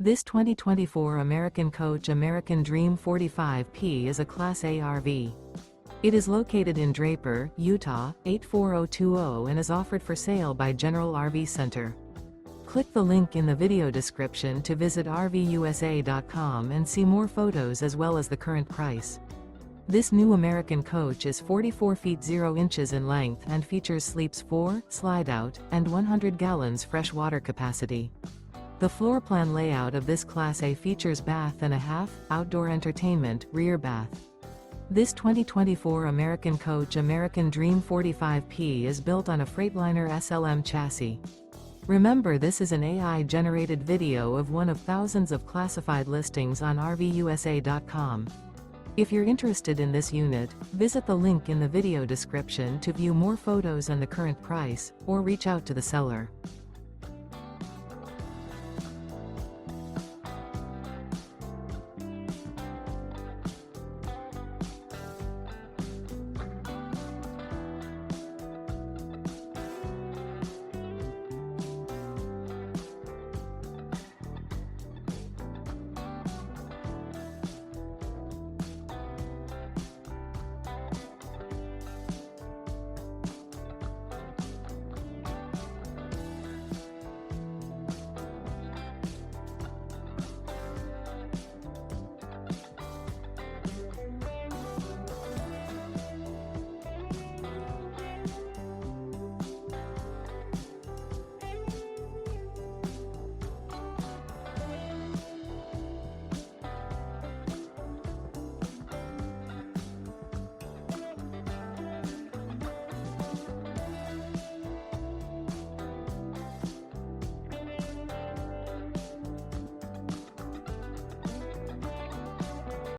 This 2024 American Coach American Dream 45P is a Class A RV. It is located in Draper, Utah, 84020 and is offered for sale by General RV Center. Click the link in the video description to visit RVUSA.com and see more photos as well as the current price. This new American coach is 44 feet 0 inches in length and features sleeps 4, Slideout, and 100 gallons fresh water capacity. The floor plan layout of this Class A features bath and a half, outdoor entertainment, rear bath. This 2024 American Coach American Dream 45P is built on a Freightliner SLM chassis. Remember, this is an AI-generated video of one of thousands of classified listings on RVUSA.com. If you're interested in this unit, visit the link in the video description to view more photos and the current price, or reach out to the seller.